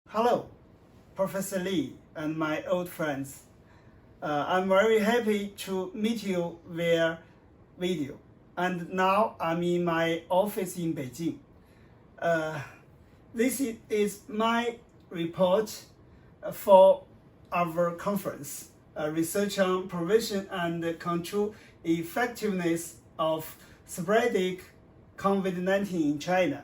Hello, Professor Lee and my old friends. I'm very happy to meet you via video. And now I'm in my office in Beijing. This is my report for our conference, Research on Prevention and Control Effectiveness of Sporadic COVID-19 in China.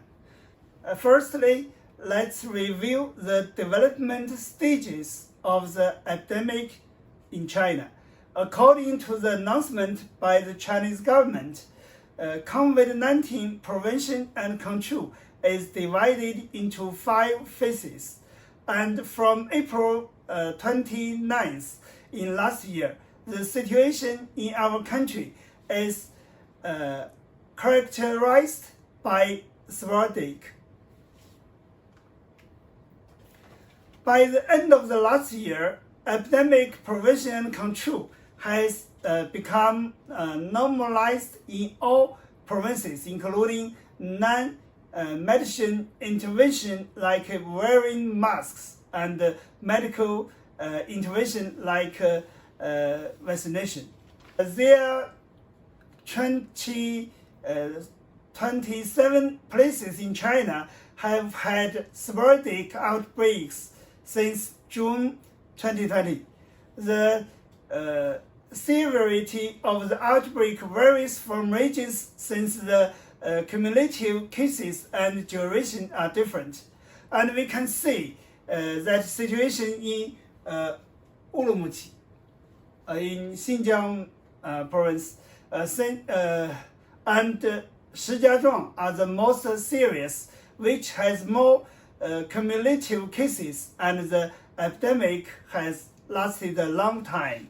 Firstly, let's review the development stages of the epidemic in China. According to the announcement by the Chinese government, COVID-19 prevention and control is divided into 5 phases. And from April 29th in last year, the situation in our country is characterized by sporadic. By the end of the last year, epidemic prevention and control has become normalized in all provinces, including non-medicine intervention like wearing masks and medical intervention like vaccination. There are 27 places in China have had sporadic outbreaks since June 2020. The severity of the outbreak varies from regions since the cumulative cases and duration are different. And we can see that situation in Urumqi, in Xinjiang province, and Shijiazhuang are the most serious, which has more cumulative cases, and the epidemic has lasted a long time.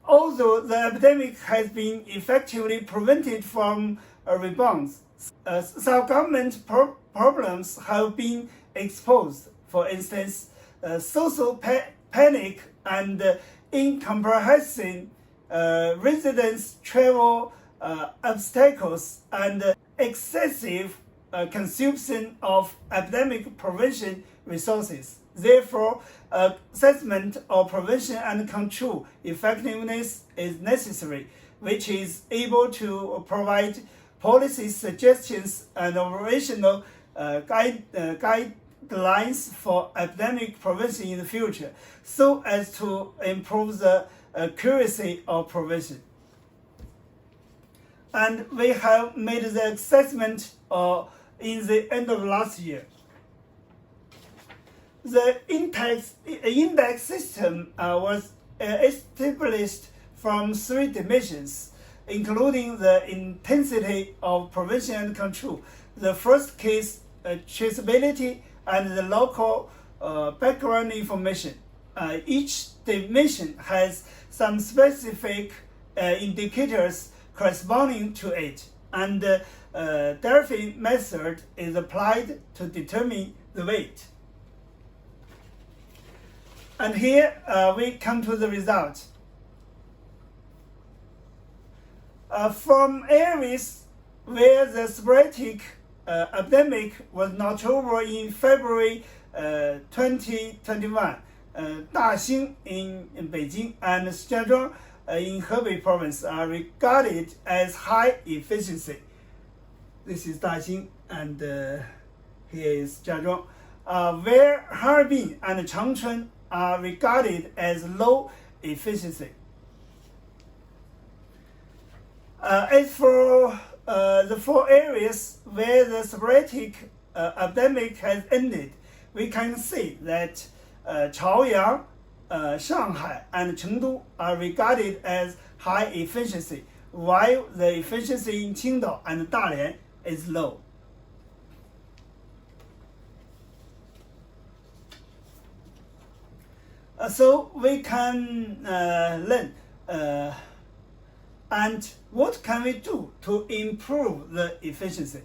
Although the epidemic has been effectively prevented from a rebound, some government problems have been exposed. For instance, social panic and incomprehensive residence travel obstacles and excessive consumption of epidemic prevention resources. Therefore, assessment of prevention and control effectiveness is necessary, which is able to provide policy suggestions and operational guidelines for epidemic prevention in the future, so as to improve the accuracy of prevention. And we have made the assessment in the end of last year. The index system was established from 3 dimensions, including the intensity of prevention and control, the first case traceability, and the local background information. Each dimension has some specific indicators corresponding to it, and the Delphi method is applied to determine the weight. And here we come to the result. From areas where the sporadic epidemic was not over in February 2021, Daxing in Beijing and Shijiazhuang in Hebei province are regarded as high efficiency. This is Daxing, and here is Shijiazhuang, where Harbin and Changchun are regarded as low efficiency. As for the 4 areas where the sporadic epidemic has ended, we can see that Chaoyang, Shanghai, and Chengdu are regarded as high efficiency, while the efficiency in Qingdao and Dalian is low. So we can learn and what can we do to improve the efficiency?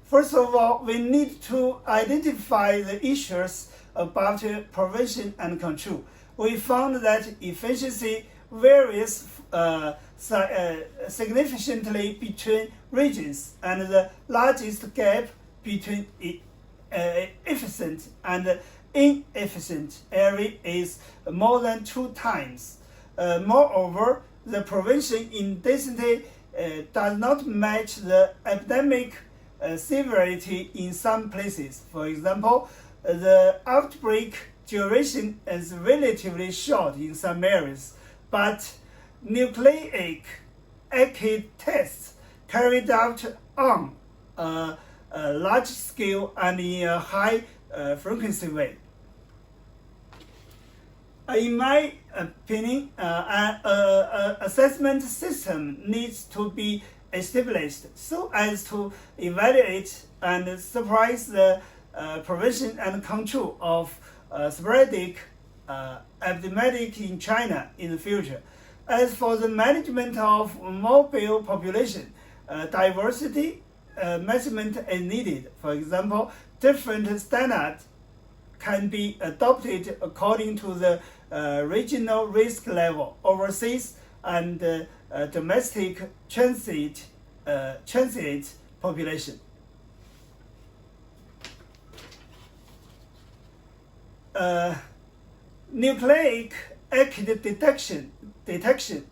First of all, we need to identify the issues about prevention and control. We found that efficiency varies significantly between regions, and the largest gap between efficient and inefficient area is more than 2 times. Moreover, the prevention intensity does not match the epidemic severity in some places. For example, the outbreak duration is relatively short in some areas, but nucleic acid tests carried out on a large scale and in a high frequency way. In my opinion, an assessment system needs to be established so as to evaluate and supervise the prevention and control of sporadic epidemic in China in the future. As for the management of mobile population, diversity measurement is needed. For example, different standards can be adopted according to the regional risk level, overseas and domestic transit population. Nucleic acid detection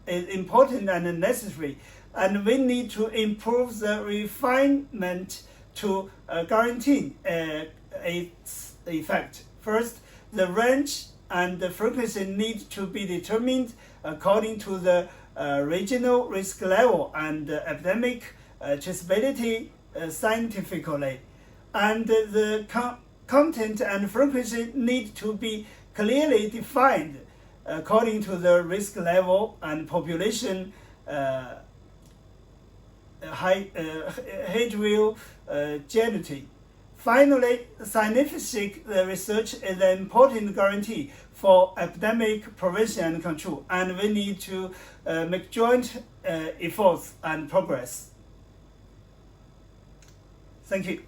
is important and necessary, and we need to improve the refinement to guarantee its effect. First, the range and the frequency need to be determined according to the regional risk level and epidemic traceability scientifically, and the content and frequency need to be clearly defined according to the risk level and population heterogeneity. Finally, scientific research is an important guarantee for epidemic prevention and control, and we need to make joint efforts and progress. Thank you.